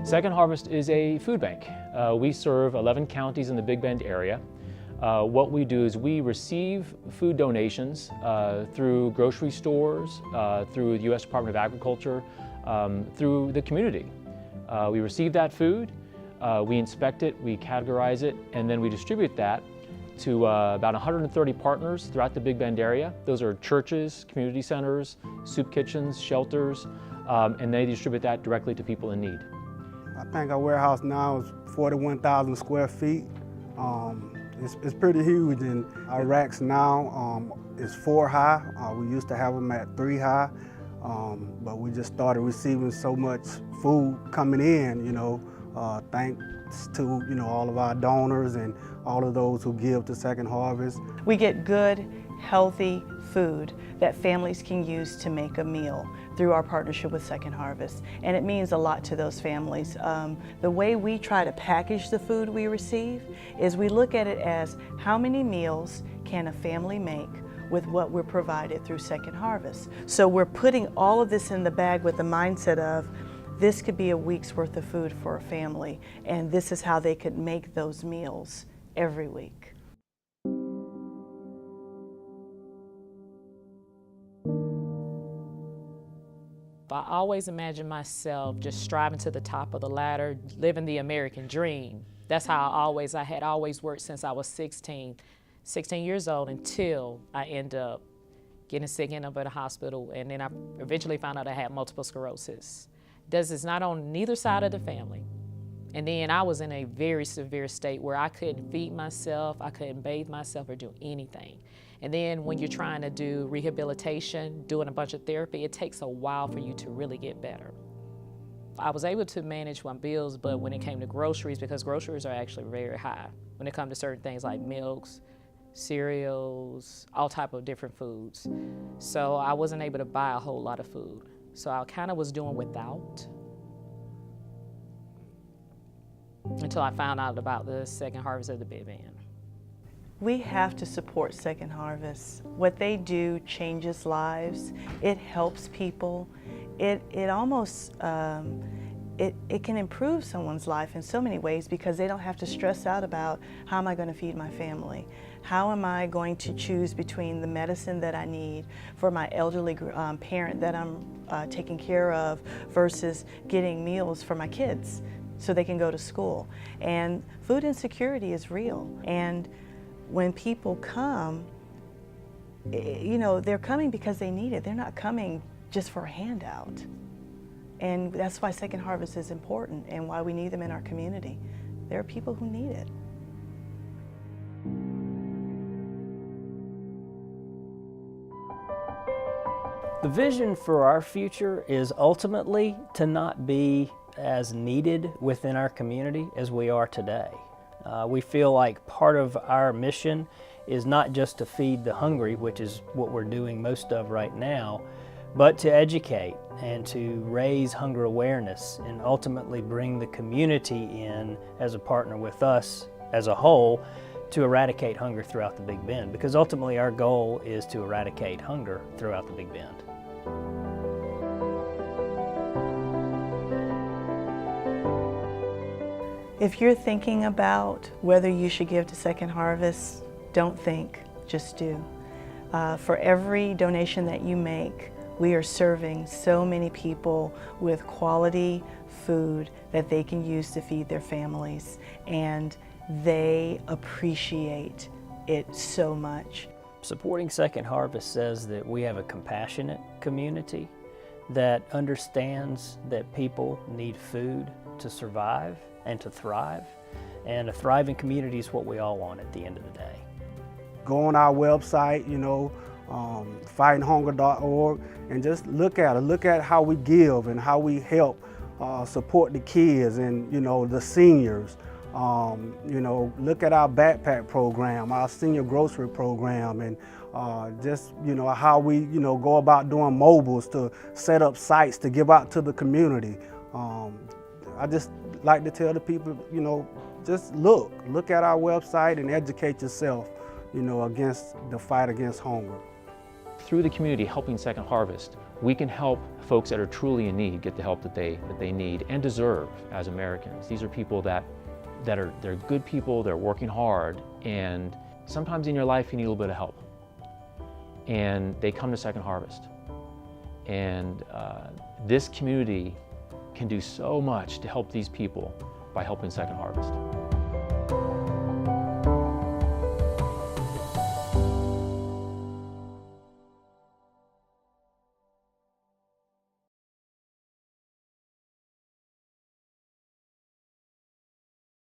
Second Harvest is a food bank. We serve 11 counties in the Big Bend area. What we do is we receive food donations through grocery stores, through the U.S. Department of Agriculture, through the community. We receive that food, we inspect it, we categorize it, and then we distribute that to about 130 partners throughout the Big Bend area. Those are churches, community centers, soup kitchens, shelters, and they distribute that directly to people in need. I think our warehouse now is 41,000 square feet. It's pretty huge, and our racks now is 4 high. We used to have them at 3 high, but we just started receiving so much food coming in, thanks to all of our donors and all of those who give to Second Harvest. We get good, healthy food that families can use to make a meal through our partnership with Second Harvest, and it means a lot to those families. The way we try to package the food we receive is we look at it as how many meals can a family make with what we're provided through Second Harvest. So we're putting all of this in the bag with the mindset of this could be a week's worth of food for a family, and this is how they could make those meals every week. I always imagine myself just striving to the top of the ladder, living the American dream. That's how I had always worked since I was 16 years old, until I end up getting sick, ended up at a hospital, and then I eventually found out I had multiple sclerosis. It's not on neither side of the family. And then I was in a very severe state where I couldn't feed myself, I couldn't bathe myself or do anything. And then when you're trying to do rehabilitation, doing a bunch of therapy, it takes a while for you to really get better. I was able to manage my bills, but when it came to groceries, because groceries are actually very high when it comes to certain things like milks, cereals, all type of different foods. So I wasn't able to buy a whole lot of food. So I kind of was doing without until I found out about the Second Harvest of the Big Bend. We have to support Second Harvest. What they do changes lives. It helps people. It almost, it can improve someone's life in so many ways, because they don't have to stress out about how am I going to feed my family? How am I going to choose between the medicine that I need for my elderly parent that I'm taking care of versus getting meals for my kids so they can go to school? And food insecurity is real. And when people come, they're coming because they need it. They're not coming just for a handout. And that's why Second Harvest is important and why we need them in our community. There are people who need it. The vision for our future is ultimately to not be as needed within our community as we are today. We feel like part of our mission is not just to feed the hungry, which is what we're doing most of right now, but to educate and to raise hunger awareness and ultimately bring the community in as a partner with us as a whole to eradicate hunger throughout the Big Bend, because ultimately our goal is to eradicate hunger throughout the Big Bend. If you're thinking about whether you should give to Second Harvest, don't think, just do. For every donation that you make, we are serving so many people with quality food that they can use to feed their families, and they appreciate it so much. Supporting Second Harvest says that we have a compassionate community that understands that people need food to survive and to thrive, and a thriving community is what we all want at the end of the day. Go on our website, fightinghunger.org, and just look at how we give and how we help support the kids and the seniors. Look at our backpack program, our senior grocery program, and just how we go about doing mobiles to set up sites to give out to the community. I just like to tell the people, just look at our website and educate yourself, against the fight against hunger. through the community helping Second Harvest, we can help folks that are truly in need get the help that they need and deserve as Americans. These are people they're good people, they're working hard, and sometimes in your life you need a little bit of help. And they come to Second Harvest. And this community can do so much to help these people by helping Second Harvest.